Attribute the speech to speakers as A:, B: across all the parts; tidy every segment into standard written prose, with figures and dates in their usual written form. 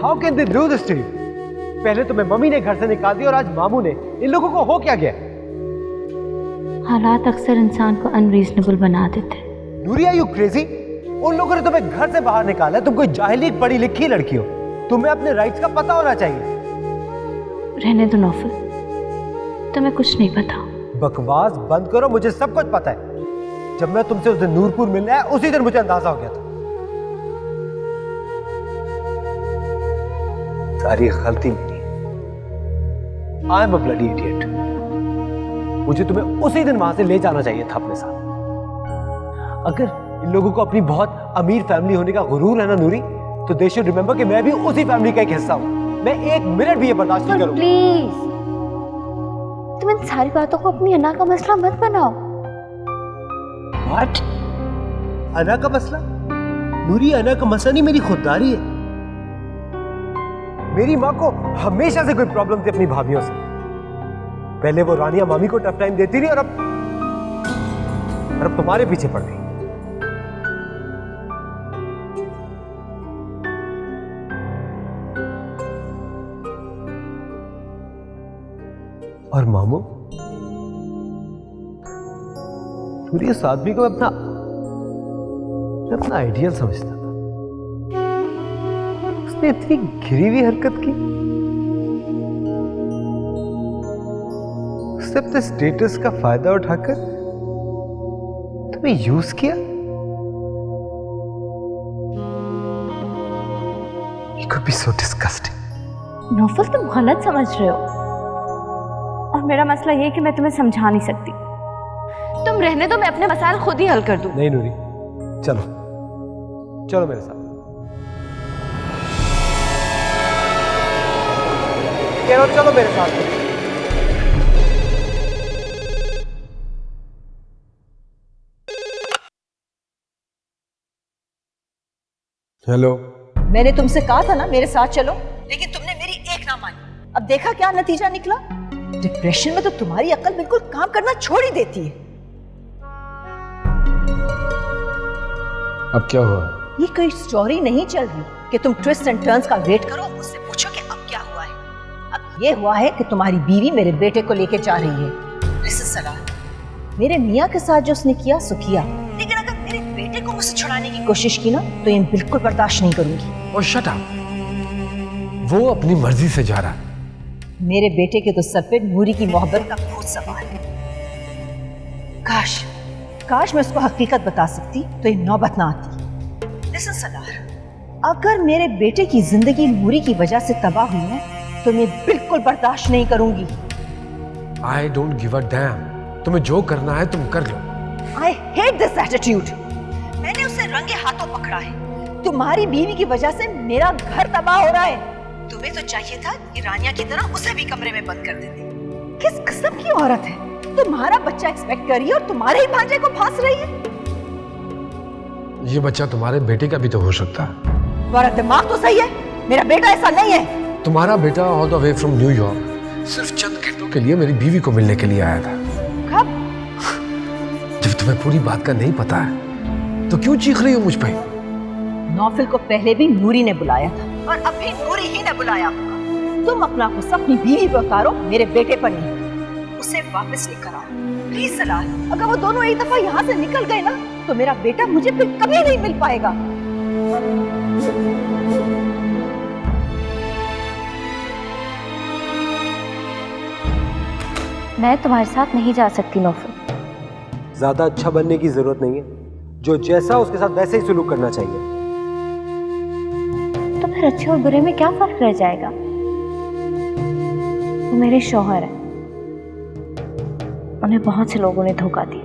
A: How can they do this to you? पहले तुम्हें mummy ने घर से निकाल दिया और आज मामू ने। इन लोगों को हो क्या गया?
B: हालात अक्सर इंसान को अनरीजनेबल बना देते हैं।
A: नूरी, आर यू क्रेजी? उन लोगों ने तुम्हें घर से बाहर निकाला है। तुम कोई जाहिली पढ़ी लिखी लड़की हो, तुम्हें अपने राइट्स का पता होना चाहिए।
B: रहने दो नौफल, तुम्हें कुछ नहीं पता।
A: बकवास बंद करो, मुझे सब कुछ पता है। जब मैं तुमसे उस दिन नूरपुर मिलने आया, उसी दिन मुझे अंदाजा हो गया था। सारी गलती मेरी है। I am a bloody idiot. मुझे तुम्हें उसी दिन वहां से ले जाना चाहिए था अपने साथ। अगर इन लोगों को अपनी बहुत अमीर फैमिली होने का गुरूर है ना नूरी, तो दे शुड रिमेंबर कि मैं भी उसी फैमिली का एक हिस्सा हूं। मैं एक मिनट भी ये बर्दाश्त नहीं करूंगा।
B: प्लीज, तुम इन सारी बातों को अपनी अना का मसला मत बनाओ।
A: व्हाट? अना का मसला? नूरी, अना का मसला नहीं, मेरी खुददारी है। मेरी माँ को हमेशा से कोई प्रॉब्लम थी अपनी भाभीयों से। पहले वो रानिया मामी को टफ टाइम देती रही और अब तुम्हारे पीछे पड़ गई। और मामू, पूरी इस आदमी को मैं अपना आइडियल समझता था। उसने इतनी घिरी हुई हरकत की। उसने अपने स्टेटस का फायदा उठाकर तुम्हें यूज किया। It could be so disgusting.
B: Naufal, तुम गलत समझ रहे हो, और मेरा मसला ये है कि मैं तुम्हें समझा नहीं सकती। तुम रहने दो, मैं अपने मसाइल खुद ही हल कर दूं।
A: नहीं नूरी, चलो चलो मेरे साथ। चलो मेरे साथ। हेलो,
C: मैंने तुमसे कहा था ना मेरे साथ चलो, लेकिन तुमने मेरी एक ना मानी। अब देखा क्या नतीजा निकला। डिप्रेशन में तो तुम्हारी अकल बिल्कुल काम करना छोड़ ही देती है।
A: अब क्या हुआ?
C: ये कोई स्टोरी नहीं चल रही कि तुम ट्विस्ट एंड टर्न्स का वेट करो, मुझसे पूछो कि अब क्या हुआ है। अब ये हुआ है कि तुम्हारी बीवी मेरे बेटे को लेके जा रही है। लिसन सलाह, मेरे मियाँ के साथ जो उसने किया सो किया, लेकिन अगर मेरे बेटे को मुझसे छुड़ाने की कोशिश की ना, तो ये बिल्कुल बर्दाश्त नहीं करूंगी।
A: और शट अप, वो अपनी मर्जी से जा रहा है।
C: मेरे बेटे के तो सर पे नूरी की मोहब्बत का भूत सवार है। काश मैं उसको हकीकत बता सकती तो ये नौबत ना आती। लिसन सलार, अगर मेरे बेटे की जिंदगी नूरी की वजह से तबाह हुई है, तो मैं बिल्कुल बर्दाश्त नहीं करूंगी।
D: I don't give a damn. तुम्हें जो करना है तुम कर लो।
C: I hate this attitude. मैंने उसे रंगे हाथों पकड़ा है। तुम्हारी बीवी की वजह से मेरा घर तबाह हो रहा है। तुम्हें तो चाहिए था कि रानिया की तरह उसे भी कमरे में बंद कर देते। किस किस्म की औरत है? तुम्हारा बच्चा एक्सपेक्ट कर रही है और तुम्हारे ही भांजे को फांस रही है।
D: ये बच्चा तुम्हारे बेटे का भी तो हो सकता है।
C: तुम्हारा दिमाग तो सही है, मेरा बेटा ऐसा नहीं है।
D: तुम्हारा बेटा all the way from New York सिर्फ चंद घंटों के लिए मेरी बीवी को मिलने के लिए आया था।
C: कब?
D: जब तुम्हें पूरी बात का नहीं पता है तो क्यों चीख रही हो मुझ पे?
C: नौफिल को पहले भी नूरी ने बुलाया था और अब भी नूरी ही ने बुलाया। तुम अपना गुस्सा अपनी बीवी पर उतारो, मेरे बेटे पर नहीं। उसे वापस लेकर आओ प्लीज सलाह। अगर वो दोनों एक दफा यहाँ से निकल गए ना, तो मेरा बेटा मुझे फिर कभी नहीं मिल पाएगा।
B: मैं तुम्हारे साथ नहीं जा सकती नौफल।
A: ज्यादा अच्छा बनने की जरूरत नहीं है। जो जैसा उसके साथ वैसे ही सुलूक करना चाहिए।
B: तो फिर अच्छे और बुरे में क्या फर्क रह जाएगा? वो मेरे शौहर हैं, उन्हें बहुत से लोगों ने धोखा दिया,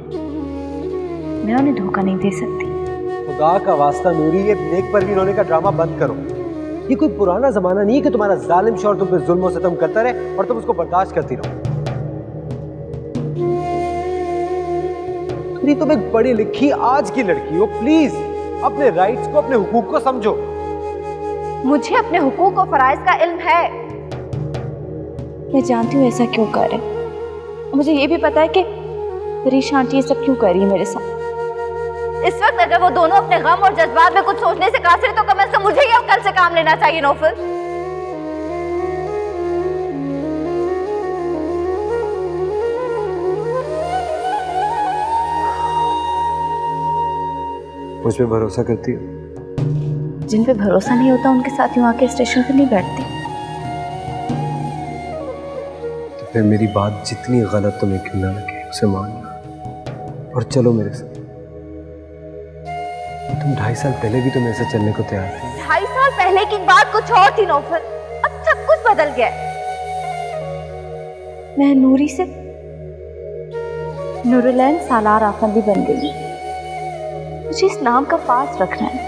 B: मैं उन्हें धोखा नहीं दे सकती।
A: खुदा का वास्ता नूरी, ये नेक परवीन होने का ड्रामा बंद करो। ये कोई पुराना जमाना नहीं है कि तुम्हारा जालिम शौहर तुम पे जुल्म और सितम करता रहे और तुम उसको बर्दाश्त करती रहो। तुम एक पढ़ी लिखी आज की लड़की हो, प्लीज अपने राइट्स को, अपने हुकूक को समझो।
B: मुझे अपने हुकूक और फराइज का इल्म है। मैं जानती हूँ ऐसा क्यों कर रहे। मुझे ये भी पता है कि परेशान आंटी ये सब क्यों कर रही है मेरे साथ। इस वक्त अगर वो दोनों अपने गम और जज्बात में कुछ सोचने से कासिर, तो कम से कम मुझे ही अब कल से काम लेना चाहिए नौफल।
A: मुझ पे भरोसा करती हो?
B: जिन पे भरोसा नहीं होता उनके साथ यूं आके स्टेशन पे नहीं बैठती।
A: तो फिर मेरी बात जितनी गलत तुम्हें क्यों ना लगे उसे मानना और चलो मेरे साथ। तुम 2.5 साल पहले भी तो मेरे साथ चलने को तैयार थे।
B: 2.5 साल पहले की बात कुछ और थी नौफल, अब सब कुछ बदल गया है। मैं नूरी से नूरुलैन सालार आफंदी बन गई। मुझे इस नाम का पास रखना है।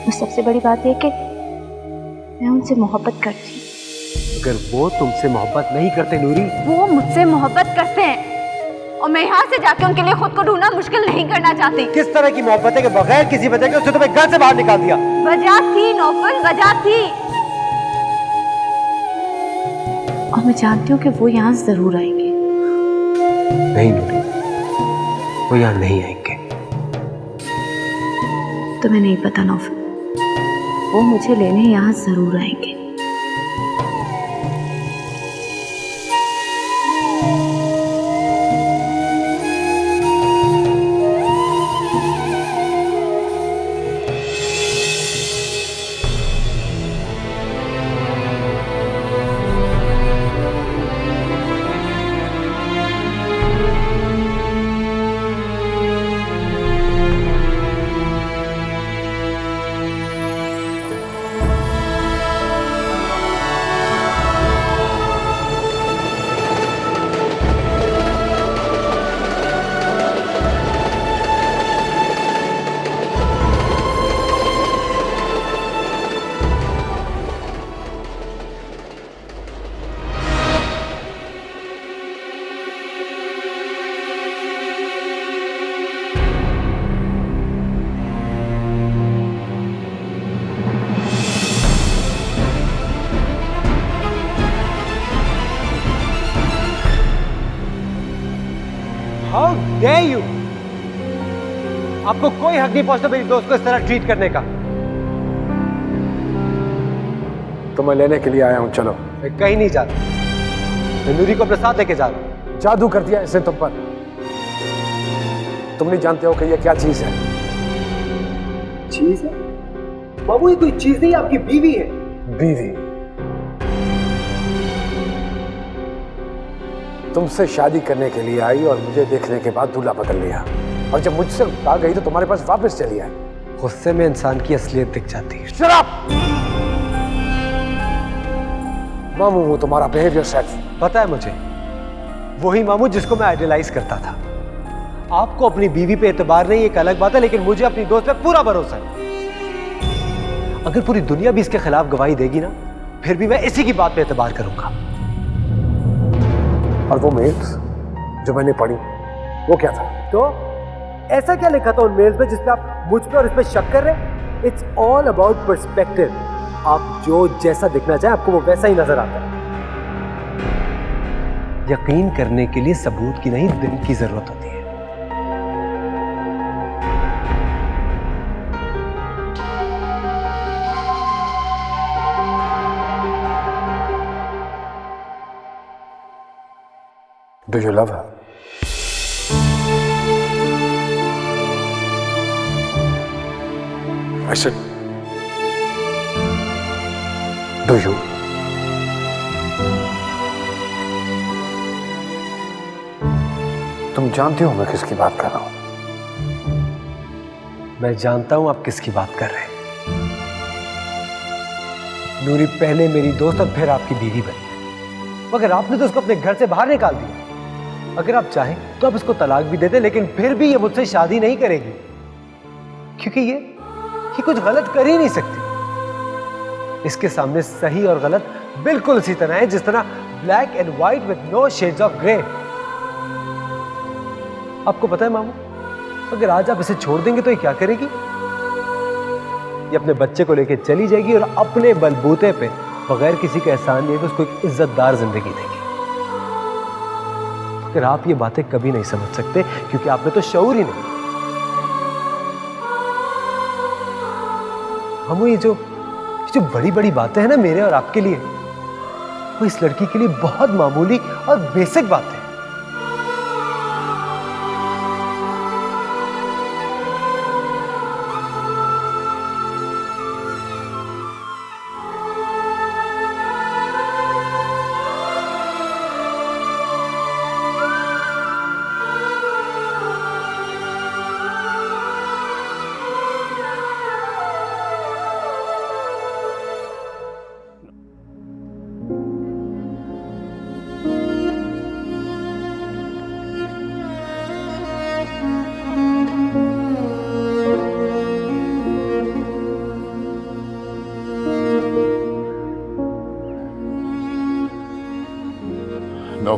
B: और सबसे बड़ी बात यह कि मैं उनसे मोहब्बत करती हूँ।
A: अगर वो तुमसे मोहब्बत नहीं करते नूरी,
B: वो मुझसे मोहब्बत करते हैं और मैं यहाँ से जाके उनके लिए खुद को ढूंढना मुश्किल नहीं करना चाहती।
A: किस तरह की मोहब्बत है कि बगैर किसी वजह के उसने तुम्हें घर से बाहर निकाल दिया?
B: वजह थी नौफल, वजह थी। और मैं जानती हूँ कि वो यहाँ जरूर आएंगे।
A: नहीं नूरी, वो यहाँ नहीं आएंगे।
B: तुम्हें नहीं पता नौफल, वो मुझे लेने यहाँ जरूर आएंगे।
A: How dare you? आपको कोई हक नहीं पहुंचता मेरी दोस्त को इस तरह ट्रीट करने का।
D: तो मैं लेने के लिए आया हूं, चलो।
A: मैं कहीं नहीं जाता। मैं नूरी को अपने साथ लेके जा रहा हूं।
D: जादू कर दिया इसने तुम पर। तुम नहीं जानते हो कि ये क्या चीज है?
A: चीज है? बाबू ये कोई चीज नहीं, आपकी बीवी है।
D: बीवी? तुमसे शादी करने के लिए आई और मुझे देखने के बाद दूल्हा बदल लिया, और जब मुझसे भाग गई तो तुम्हारे पास वापस चली आई।
A: गुस्से में इंसान की असलियत दिख जाती है।
D: शराब! मामू हूं तुम्हारा बिहेवियर सेक्स।
A: पता है मुझे, वही मामू जिसको मैं आइडियलाइज करता था। आपको अपनी बीवी पे एतबार नहीं, एक अलग बात है, लेकिन मुझे अपनी दोस्त पे पूरा भरोसा है। अगर पूरी दुनिया भी इसके खिलाफ गवाही देगी ना, फिर भी मैं इसी की बात पे एतबार करूंगा।
D: और वो मेल्स जो मैंने पढ़ी, वो क्या था?
A: तो ऐसा क्या लिखा था उन मेल्स में जिसपे आप मुझ पे और इस पे शक कर रहे हैं? It's all about perspective. आप जो जैसा दिखना चाहे आपको वो वैसा ही नजर आता है। यकीन करने के लिए सबूत की नहीं, दिल की जरूरत होती है।
D: Do you love her? I said, do you? तुम जानती हो मैं किसकी बात कर रहा हूं?
A: मैं जानता हूं आप किसकी बात कर रहे हैं। नूरी पहले मेरी दोस्त और फिर आपकी बीवी बनी, मगर आपने तो उसको अपने घर से बाहर निकाल दिया। अगर आप चाहें तो आप इसको तलाक भी दे दें, लेकिन फिर भी ये मुझसे शादी नहीं करेगी, क्योंकि ये कुछ गलत कर ही नहीं सकती। इसके सामने सही और गलत बिल्कुल उसी तरह है जिस तरह black and white with no shades of grey. आपको पता है मामू, अगर आज आप इसे छोड़ देंगे तो ये क्या करेगी? ये अपने बच्चे को लेकर चली जाएगी और अपने बलबूते पे बगैर किसी के एहसान दिए उसको एक इज्जतदार जिंदगी देगी। अगर आप ये बातें कभी नहीं समझ सकते क्योंकि आप में तो शऊर ही नहीं। हम ये जो बड़ी बड़ी बातें हैं ना मेरे और आपके लिए, वो इस लड़की के लिए बहुत मामूली और बेसिक बात है।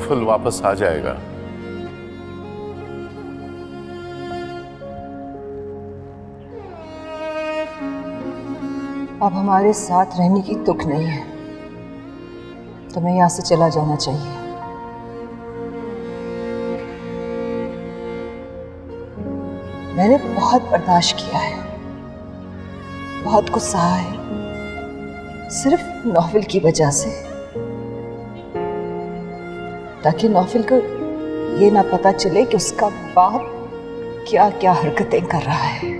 E: नौफल वापस आ जाएगा।
C: अब हमारे साथ रहने की तुक नहीं है, तुम्हें यहां से चला जाना चाहिए। मैंने बहुत बर्दाश्त किया है, बहुत कुछ सहा है, सिर्फ नौफिल की वजह से, ताकि नौफिल को ये ना पता चले कि उसका बाप क्या क्या हरकतें कर रहा है।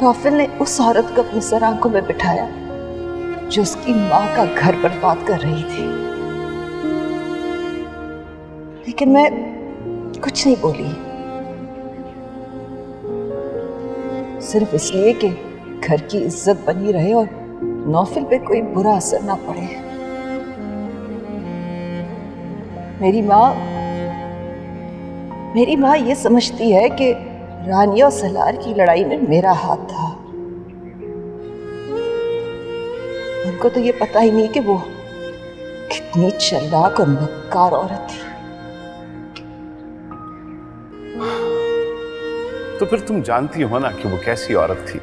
C: नौफिल ने उस औरत को अपनी सर आंखों में बिठाया जो उसकी मां का घर बर्बाद कर रही थी, लेकिन मैं कुछ नहीं बोली, सिर्फ इसलिए कि घर की इज्जत बनी रहे और नौफिल पे कोई बुरा असर ना पड़े। मेरी माँ ये समझती है कि रानिया और सलार की लड़ाई में मेरा हाथ था। उनको तो ये पता ही नहीं कि वो कितनी चालाक और मक्कार औरत थी।
E: तो फिर तुम जानती हो ना कि वो कैसी औरत थी।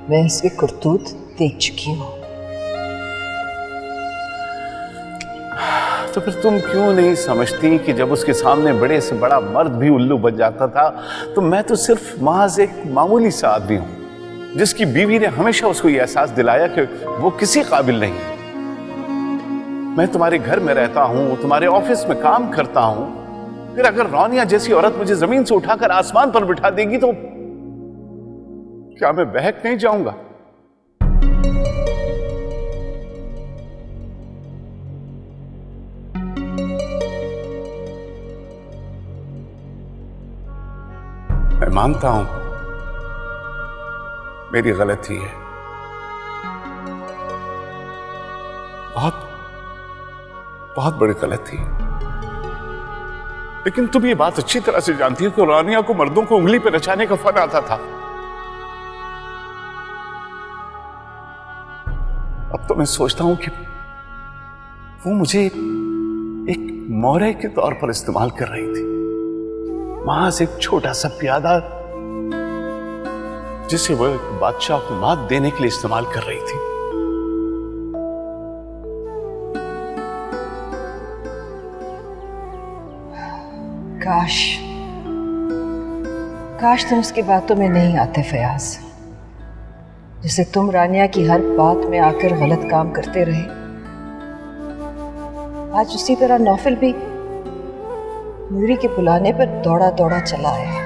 C: मैं उसके करतूत देख चुकी हूँ।
E: तो फिर तुम क्यों नहीं समझती कि जब उसके सामने बड़े से बड़ा मर्द भी उल्लू बन जाता था, तो मैं तो सिर्फ महज एक मामूली सा आदमी हूं जिसकी बीवी ने हमेशा उसको यह एहसास दिलाया कि वो किसी काबिल नहीं। मैं तुम्हारे घर में रहता हूं, तुम्हारे ऑफिस में काम करता हूं, फिर अगर रौनिया जैसी औरत मुझे जमीन से उठाकर आसमान पर बिठा देगी तो क्या मैं बहक नहीं जाऊंगा? मैं मानता हूं मेरी गलती है, बहुत बहुत बड़ी गलती है, लेकिन तुम ये बात अच्छी तरह से जानती हो कि रानिया को मर्दों को उंगली पर नचाने का फन आता था। अब तो मैं सोचता हूं कि वो मुझे एक मोहरे के तौर पर इस्तेमाल कर रही थी, महज एक छोटा सा प्यादा जिसे वो एक बादशाह को मात देने के लिए इस्तेमाल कर रही थी।
C: काश तुम उसकी बातों में नहीं आते फयाज। जैसे तुम रानिया की हर बात में आकर गलत काम करते रहे, आज उसी तरह नौफिल भी नूरी के बुलाने पर दौड़ा दौड़ा चला आया।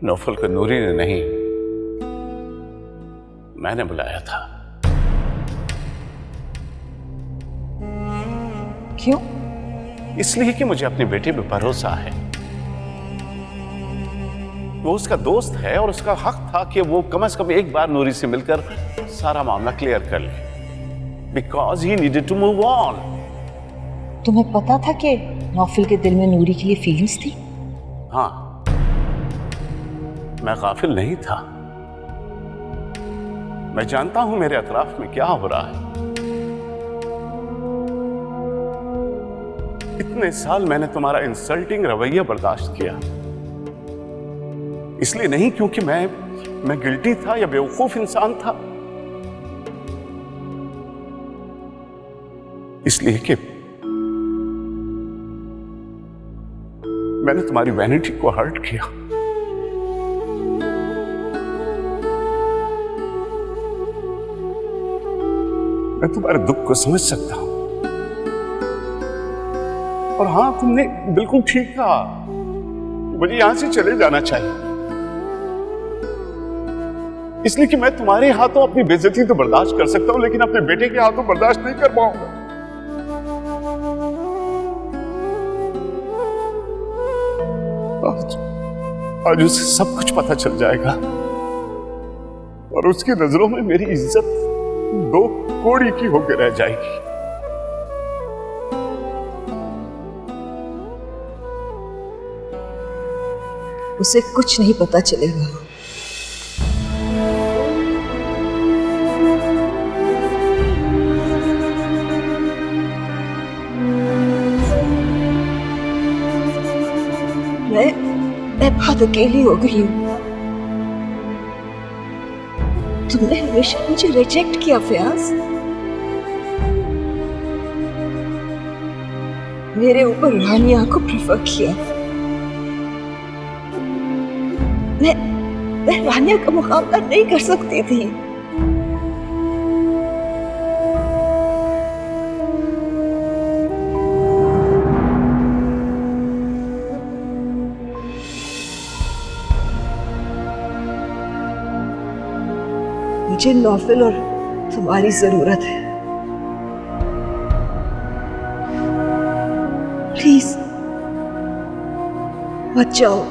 E: नौफल को नूरी ने नहीं, मैंने बुलाया था।
C: क्यों?
E: इसलिए कि मुझे अपने बेटे पे भरोसा है। वो उसका दोस्त है और उसका हक था कि वो कम से कम एक बार नूरी से मिलकर सारा मामला क्लियर कर ले, because he needed to move on.
C: तुम्हें पता था कि नौफिल के दिल में नूरी के लिए फीलिंग्स थी?
E: हाँ, मैं गाफिल नहीं था। मैं जानता हूं मेरे अतराफ में क्या हो रहा है। इतने साल मैंने तुम्हारा इंसल्टिंग रवैया बर्दाश्त किया, इसलिए नहीं क्योंकि मैं गिल्टी था या बेवकूफ इंसान था, इसलिए कि मैंने तुम्हारी वैनिटी को हर्ट किया। मैं तुम्हारे दुख को समझ सकता हूं, और हां, तुमने बिल्कुल ठीक कहा, मुझे यहां से चले जाना चाहिए, इसलिए कि मैं तुम्हारे हाथों अपनी बेइज्जती तो बर्दाश्त कर सकता हूं, लेकिन अपने बेटे के हाथों बर्दाश्त नहीं कर पाऊंगा। आज उसे सब कुछ पता चल जाएगा और उसकी नजरों में मेरी इज्जत दो कोड़ी की होकर रह जाएगी।
C: उसे कुछ नहीं पता चलेगा। मैं बहुत अकेली हो गई हूँ। तुमने हमेशा मुझे रिजेक्ट किया फयाज। मेरे ऊपर रानिया को प्रेफर किया। मैं रानिया का मुकाबला नहीं कर सकती थी। मुझे नौफिल और तुम्हारी जरूरत है। प्लीज मत जाओ।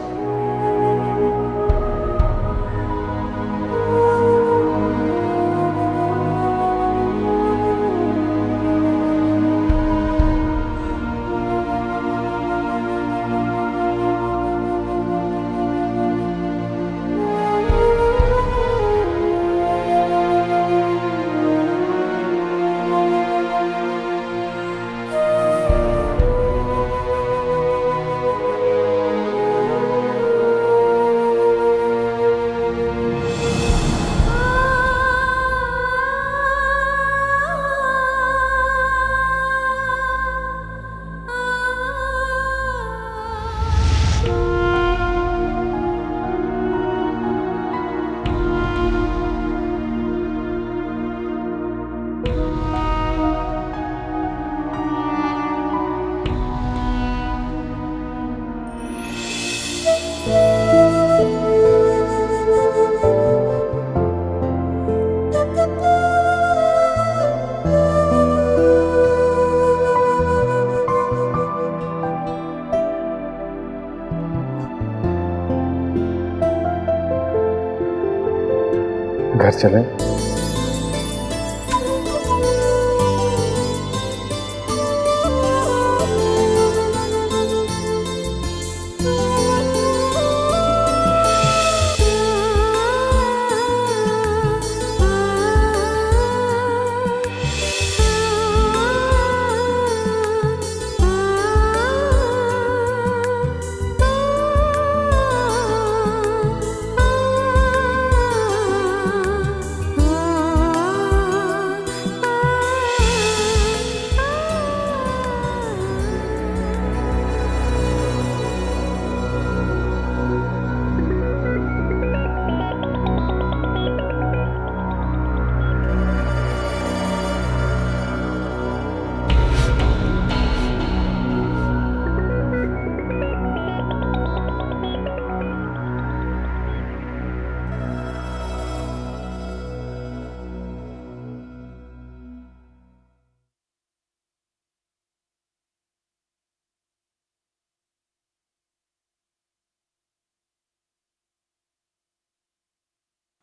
D: घर चलें?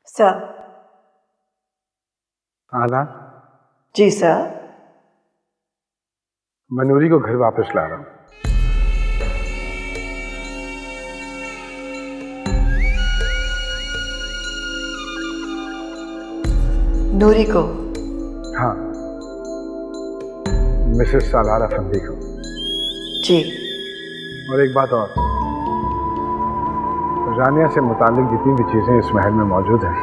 F: सर।
D: आना।
F: जी सर।
D: मनूरी को घर वापस ला रहा हूं।
F: नूरी को?
D: हाँ, मिसेस सालारा फंदी को।
F: जी।
D: और एक बात और, रानिया से मुतालिक जितनी भी चीजें इस महल में मौजूद हैं,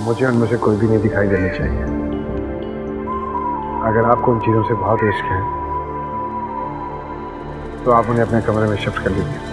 D: मुझे उनमें से कोई भी नहीं दिखाई देनी चाहिए। अगर आपको उन चीजों से बहुत इश्क है तो आप उन्हें अपने कमरे में शिफ्ट कर लीजिए।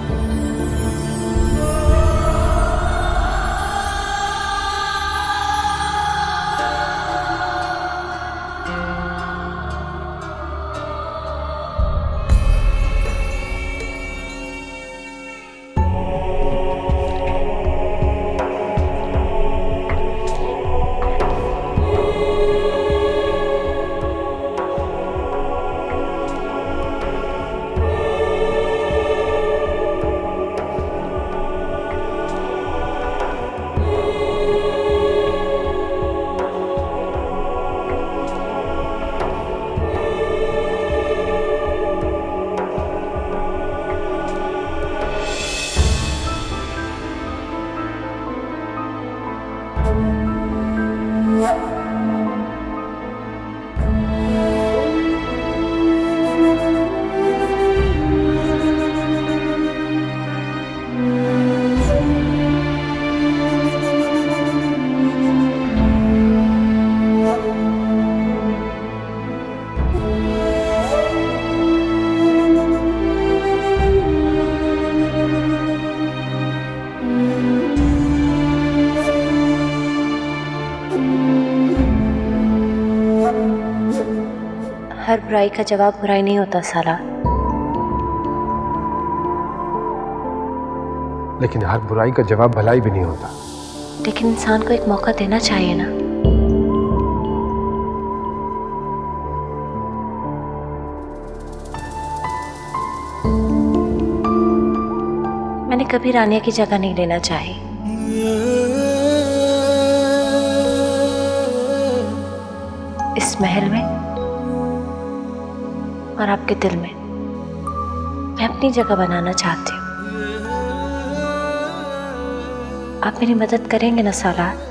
B: हर बुराई का जवाब बुराई नहीं होता साला।
D: लेकिन हर बुराई का जवाब भलाई भी नहीं होता।
B: लेकिन इंसान को एक मौका देना चाहिए ना। मैंने कभी रानिया की जगह नहीं लेना चाही। इस महल में और आपके दिल में मैं अपनी जगह बनाना चाहती हूँ। आप मेरी मदद करेंगे ना सालार?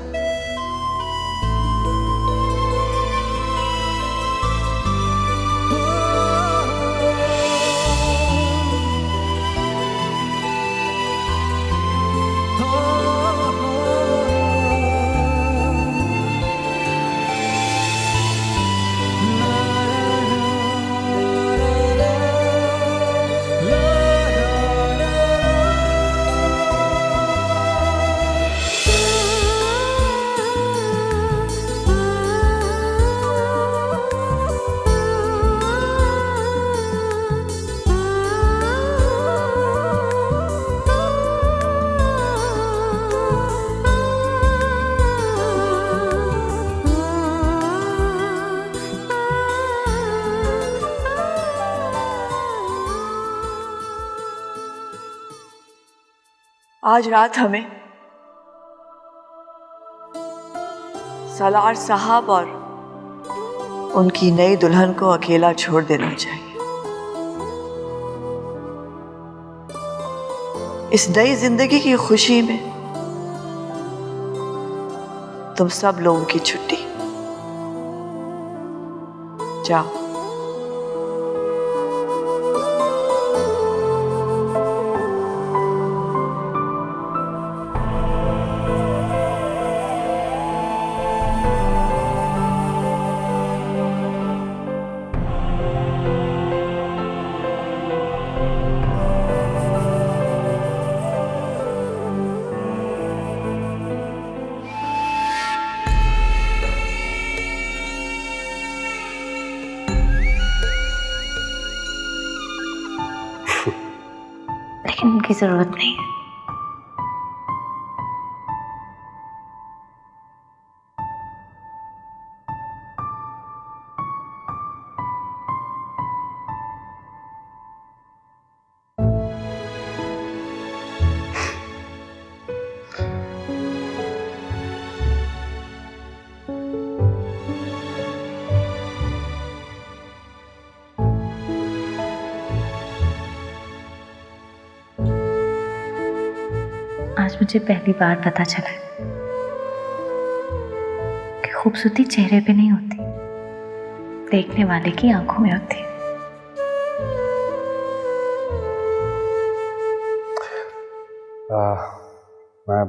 F: आज रात हमें सालार साहब और उनकी नई दुल्हन को अकेला छोड़ देना चाहिए। इस नई जिंदगी की खुशी में तुम सब लोगों की छुट्टी। जाओ।
B: लेकिन उनकी जरूरत नहीं है। आज मुझे पहली बार पता चला कि खूबसूरती चेहरे पे नहीं होती, देखने वाले की आंखों में होती है।
D: मैं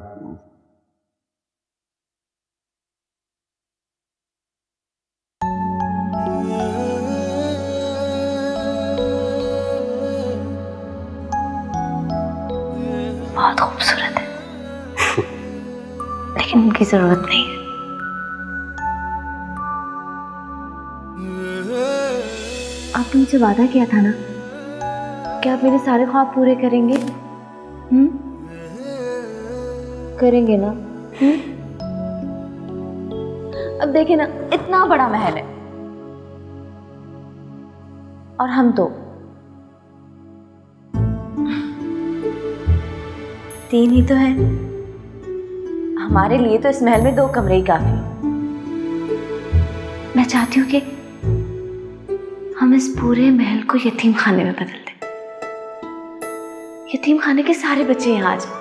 B: बहुत खूबसूरत है लेकिन उनकी जरूरत नहीं है। आपने मुझे वादा किया था ना कि आप मेरे सारे ख्वाब पूरे करेंगे। करेंगे ना? अब देखिए ना, इतना बड़ा महल है और हम तो 3 ही तो हैं। हमारे लिए तो इस महल में 2 कमरे ही काफी। मैं चाहती हूँ कि हम इस पूरे महल को यतीम खाने में बदल दें। यतीम खाने के सारे बच्चे यहाँ आ जाएं,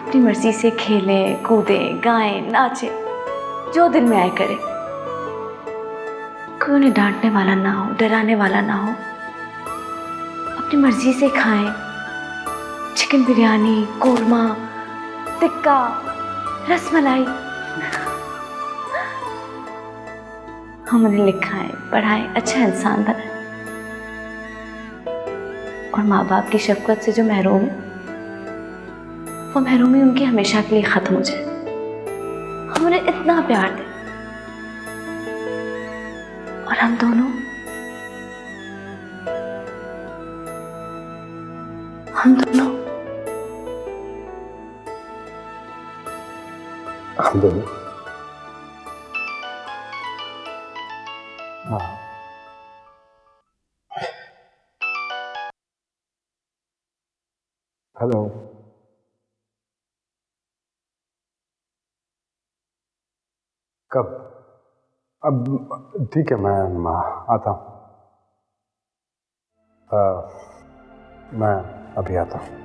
B: अपनी मर्जी से खेलें, कूदें, गाएं, नाचें, जो दिल में आए करें। कोई उन्हें डांटने वाला ना हो, डराने वाला ना हो। अपनी मर्जी से खाएं, चिकन बिरयानी, कोरमा, टिक्का, रसमलाई। हम उन्हें लिखाएं, पढ़ाएं, अच्छा इंसान बनाएं और माँ बाप की शफकत से जो महरूम है वो महरूमी उनकी हमेशा के लिए खत्म हो जाए। हम उन्हें इतना प्यार दें और हम दोनों
D: हम दोनों हाँ। हेलो। कब? अब ठीक है, मैं आता हूँ। मैं अभी आता हूँ।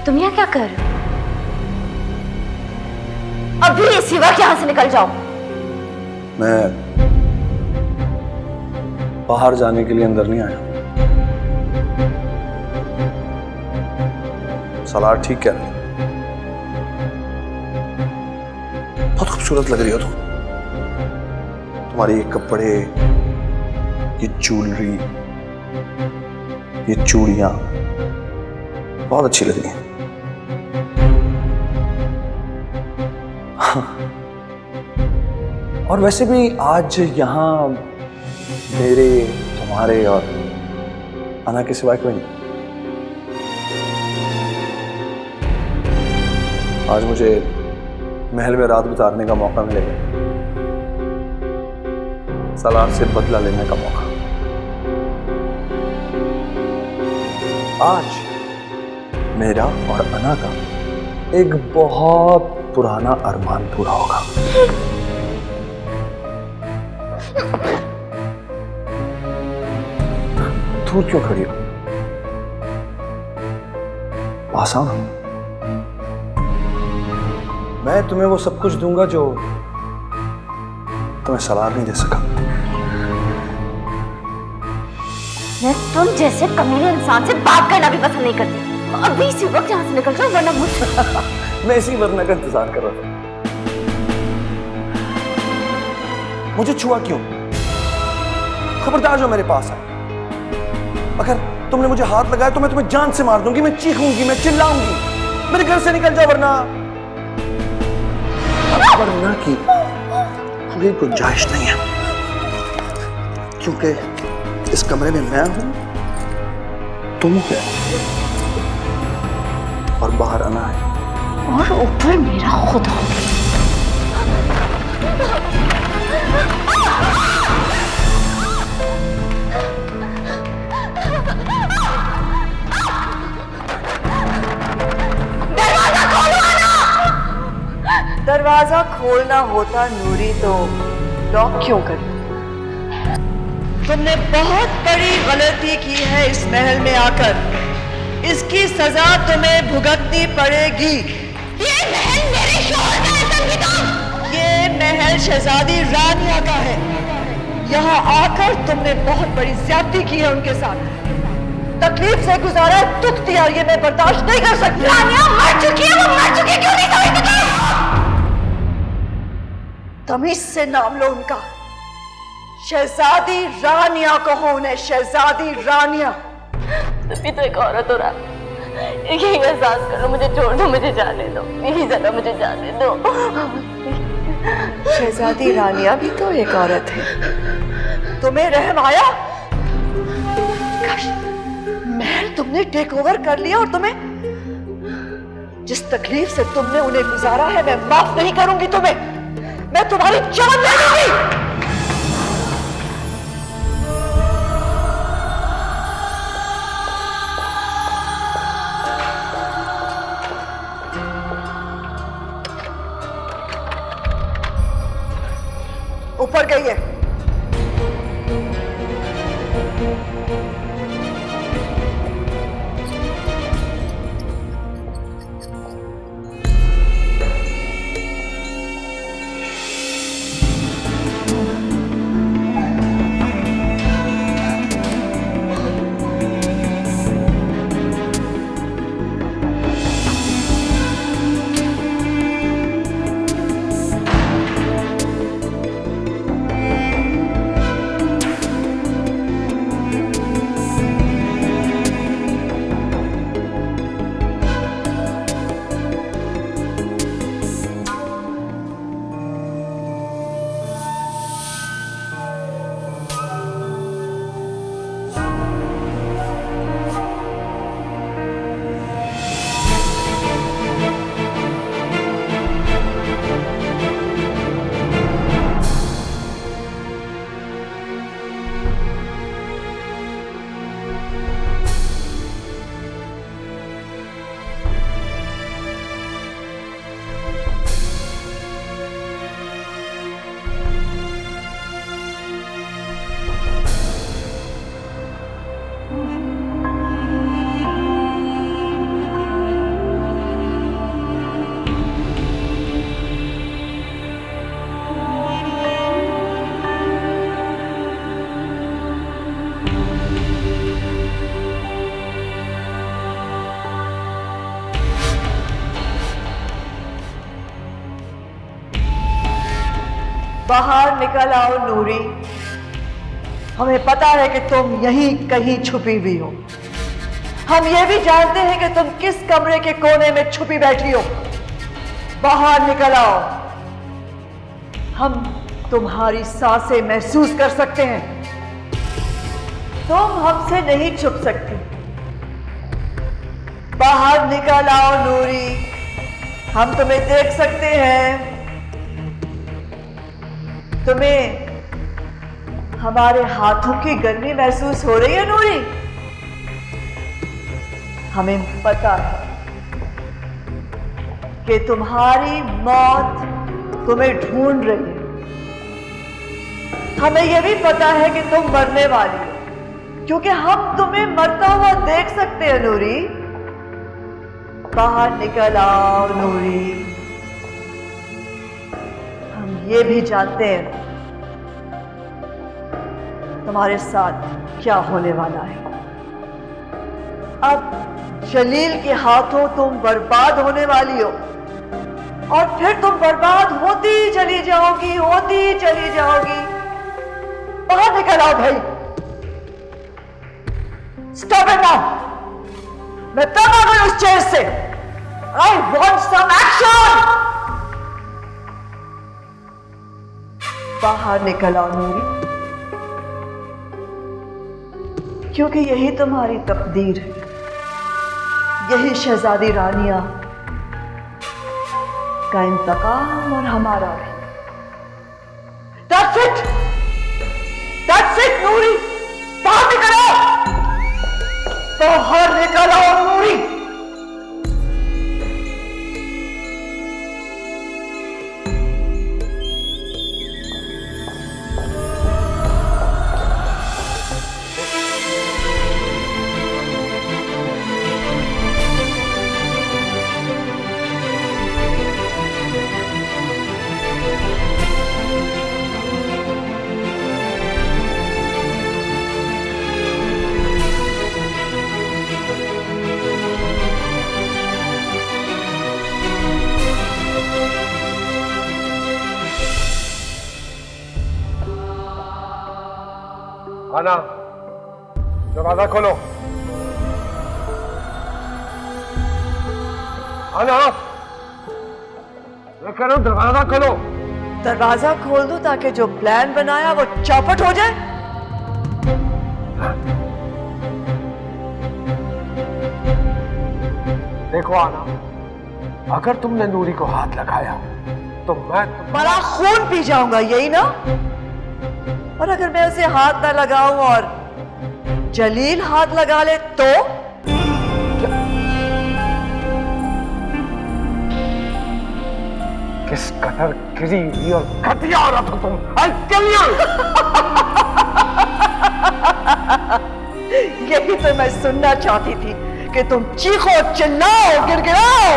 B: तुम यहाँ क्या कर रहे हो? अभी इसी वक्त यहाँ से निकल जाओ।
G: मैं बाहर जाने के लिए अंदर नहीं आया। सलार ठीक कह रही, बहुत खूबसूरत लग रही हो तुम। तुम्हारे ये कपड़े, ये ज्वेलरी, ये चूड़ियां बहुत अच्छी लग रही हैं। और वैसे भी आज यहाँ मेरे, तुम्हारे और अना के सिवाय कोई नहीं। आज मुझे महल में रात गुजारने का मौका मिलेगा, सलार से बदला लेने का मौका। आज मेरा और अना का एक बहुत पुराना अरमान पूरा होगा। दूर क्यों खड़ी हो? पास आओ ना। मैं तुम्हें वो सब कुछ दूंगा जो तुम्हें सलार नहीं दे सका।
B: मैं तुम जैसे कमीने इंसान से बात करना भी पसंद नहीं करती। अभी इसी वक्त यहाँ से निकल जाओ वरना
G: मैं इसी वरना का इंतजार कर रहा था। मुझे छुआ क्यों? खबरदार जो मेरे पास आए। अगर तुमने मुझे हाथ लगाया तो मैं तुम्हें जान से मार दूंगी, मैं चीखूंगी, मैं चिल्लाऊंगी। मेरे घर से निकल जाओ वरना की कोई गुंजाइश नहीं है, क्योंकि इस कमरे में मैं हूं, तुम हो और बाहर आना है
B: और ऊपर मेरा खुदा।
F: दरवाजा खोलना होता नूरी तो लॉक क्यों कर? तुमने बहुत बड़ी गलती की है इस महल में आकर। इसकी सजा तुम्हें भुगतनी पड़ेगी। ये महल मेरे शौहर का है संगीता। ये महल शहजादी रानिया का है। यहाँ आकर तुमने बहुत बड़ी ज्यादती की है उनके साथ। तकलीफ से गुजारा, दुख दिया, ये मैं बर्दाश्त नहीं कर सकती। रानिया मर चुकी है, वो मर चुकी है, क्यों नहीं समझती? तमीज से नाम लो उनका। शहजादी रानिया कहो उन्हें, शहजादी रानिया।
B: तुम तो एक औरत हो रहा, यही एहसास करो। मुझे छोड़ दो, मुझे जाने दो, यही जगह मुझे जाने दो।
F: शहजादी रानिया भी तो एक औरत है। तुम्हें रहम आया? महल तुमने टेक ओवर कर लिया और तुम्हें, जिस तकलीफ से तुमने उन्हें गुजारा है, मैं माफ नहीं करूंगी तुम्हें। मैं तुम्हारी जान ले लूंगी। ऊपर गई है। बाहर निकल आओ नूरी। हमें पता है कि तुम यहीं कहीं छुपी हुई हो। हम ये भी जानते हैं कि तुम किस कमरे के कोने में छुपी बैठी हो। बाहर निकल आओ। हम तुम्हारी सांसें महसूस कर सकते हैं। तुम हमसे नहीं छुप सकती। बाहर निकल आओ नूरी, हम तुम्हें देख सकते हैं। तुम्हें हमारे हाथों की गर्मी महसूस हो रही है नूरी? हमें पता है कि तुम्हारी मौत तुम्हें ढूंढ रही है। हमें यह भी पता है कि तुम मरने वाली हो, क्योंकि हम तुम्हें मरता हुआ देख सकते हैं नूरी। बाहर निकल आओ नूरी। हम ये भी जानते हैं तुम्हारे साथ क्या होने वाला है। अब जलील के हाथों तुम बर्बाद होने वाली हो, और फिर तुम बर्बाद होती चली जाओगी, होती चली जाओगी। बाहर निकल आओ भाई। Stop it now. मैं तब आ गई उस चेयर से। I want some action! बाहर निकल आओ नूरी, क्योंकि यही तुम्हारी तकदीर है। यही शहजादी रानिया का इंतकाम और हमारा भी। That's it! That's it नूरी। बाहर निकल आओ। बाहर निकल आओ नूरी।
D: आना, दरवाजा खोलो। आना, मैं कह रहा हूं दरवाजा खोलो।
F: दरवाजा खोल दो ताकि जो प्लान बनाया वो चौपट हो जाए।
D: देखो आना, अगर तुमने नूरी को हाथ लगाया तो मैं
F: तुम्हारा खून पी जाऊंगा, यही ना? और अगर मैं उसे हाथ ना लगाऊं और जलील हाथ लगा ले तो?
D: किस कदर गिरी हुई और घटिया औरत हो तुम। I'll kill you!
F: यही तो मैं सुनना चाहती थी कि तुम चीखो, चिल्लाओ, गिड़गिड़ाओ।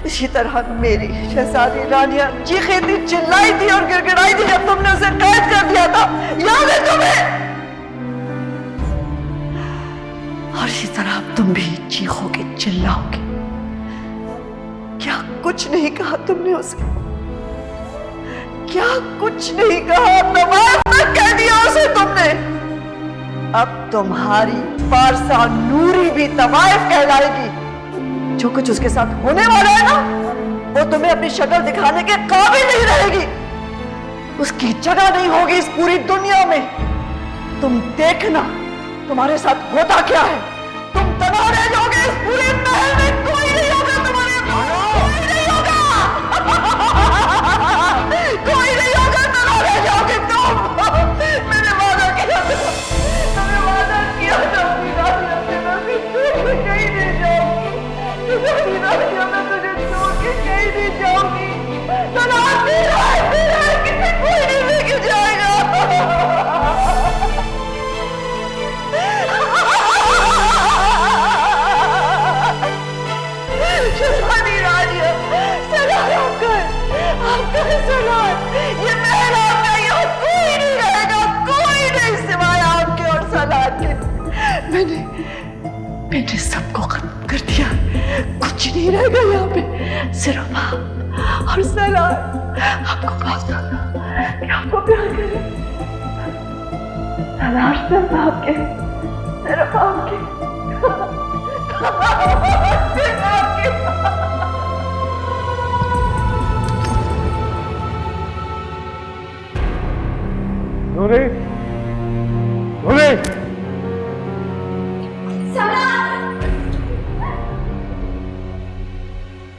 F: इसी तरह मेरी शहजादी रानिया चीखी थी, चिल्लाई थी और गिड़गिड़ाई थी जब तुमने उसे कैद कर दिया था। याद है तुम्हें? और इसी तरह अब तुम भी चीखोगे, चिल्लाओगे। क्या कुछ नहीं कहा तुमने उसे? क्या कुछ नहीं कहा? तमाम तक कह दिया उसे तुमने। अब तुम्हारी फारसा नूरी भी तवाइफ कहलाएगी। जो कुछ उसके साथ होने वाला है ना, वो तुम्हें अपनी शक्ल दिखाने के काबिल नहीं रहेगी। उसकी जगह नहीं होगी इस पूरी दुनिया में। तुम देखना तुम्हारे साथ होता क्या है। तुम तबाह रह जाओगे। इस पूरे महल में कोई नहीं होगा तुम्हारे पास। कोई नहीं होगा। कोई नहीं होगा। तबाह रह जाओगे तुम। मैंने वादा किया था। मैंने वादा किया था अपनी रानिया से मैं तुझे कहीं नहीं जाऊंगी। मेरी रानिया मैं तुझे छोड़ के कहीं नहीं जाऊंगी। तलाक मेरा है, किसी कोई नहीं लेके जाएगा। शहजादी रानिया, सलाम आपका सलाम। ये महल आपका, यहाँ कोई नहीं रहेगा, कोई नहीं सिवाय आपके और सलाम के। मैंने सबको खत्म कर दिया। कुछ नहीं रहेगा यहाँ पे, सिर्फ आप और सलाम। आपको बहुत आपको प्यार करे। सलार सिर्फ आपके, सिर्फ आपके, सिर्फ आपके।
A: नूरे, नूरे,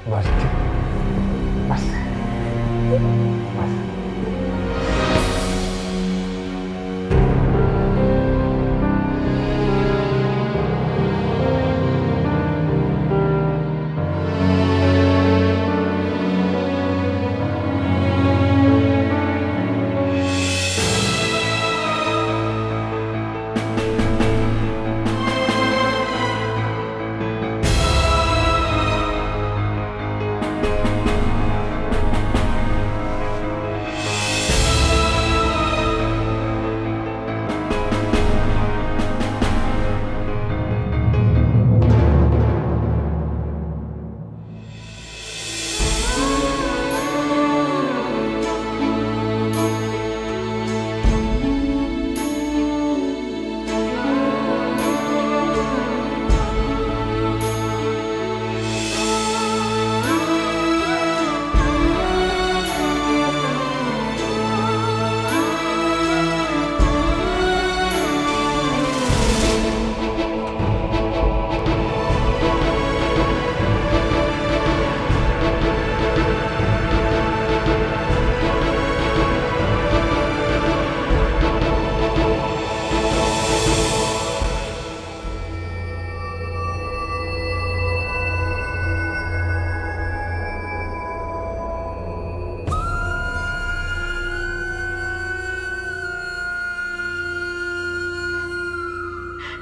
A: बस बस बस।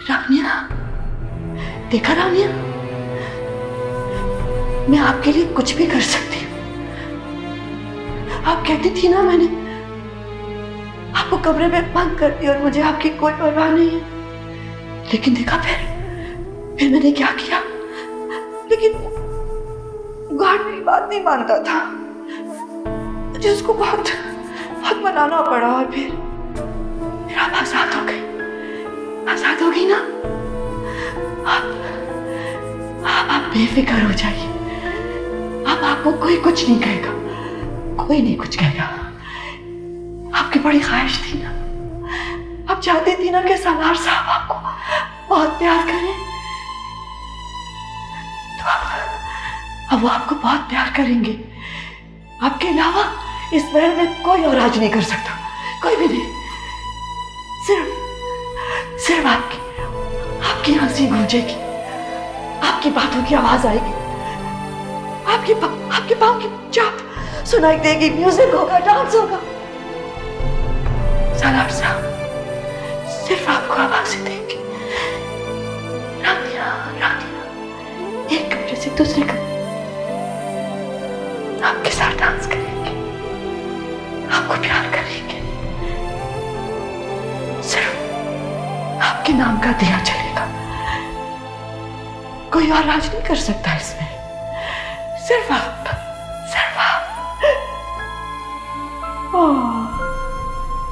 F: रानिया, देखा रानिया, मैं आपके लिए कुछ भी कर सकती हूँ। आप कहती थी ना, मैंने आपको कमरे में बंद कर दिया और मुझे आपकी कोई परवाह नहीं है। लेकिन देखा फिर मैंने क्या किया। लेकिन गार्ड मेरी बात नहीं मानता था, मुझे उसको बहुत मनाना पड़ा और फिर आप आजाद हो गई। आजाद हो गई ना। आप बेफिक्र हो जाइए। अब आपको कोई कुछ नहीं कहेगा, कोई नहीं कुछ कहेगा। आपकी बड़ी ख्वाहिश थी ना, आप चाहती थी ना कि सलार साहब आपको बहुत प्यार करें, तो अब वो आपको बहुत प्यार करेंगे। आपके अलावा इस महल में कोई और राज नहीं कर सकता, कोई भी नहीं। सिर्फ आपकी हंसी गूंजेगी, आपकी बातों की आवाज आएगी, आपके पाँव की चाप सुनाई देगी, म्यूजिक होगा, डांस होगा। सलार साहब सिर्फ आपको आवाजें देंगे। रानिया, एक कमरे से दूसरे कमरे आपके साथ डांस करेंगे, आपको प्यार करेंगे। सिर्फ आपके नाम का दिया चलेगा, कोई और राज नहीं कर सकता इसमें, सिर्फ आप।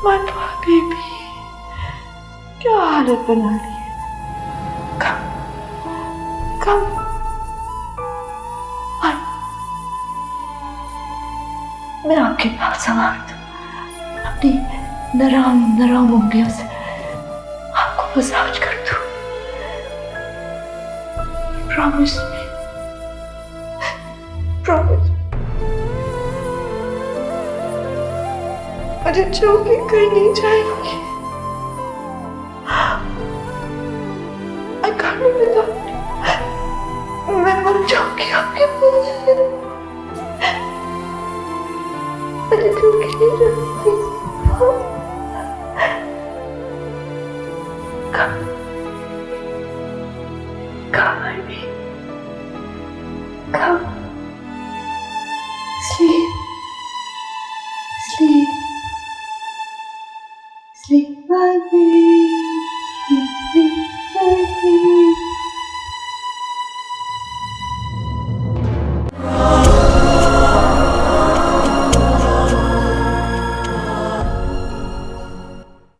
F: मटवा बेबी, क्या हालत बना ली है। कम मैं आपके पास संभाल दूं, अपनी नरम उंगलियों से आपको मसाज कर दूं। Promise me, promise. मुझे छोड़के कहीं नहीं जाएंगे। I can't live without you। मैं मर जाऊंगी आपके पास। मुझे छोड़के नहीं जाएंगे। Come, baby।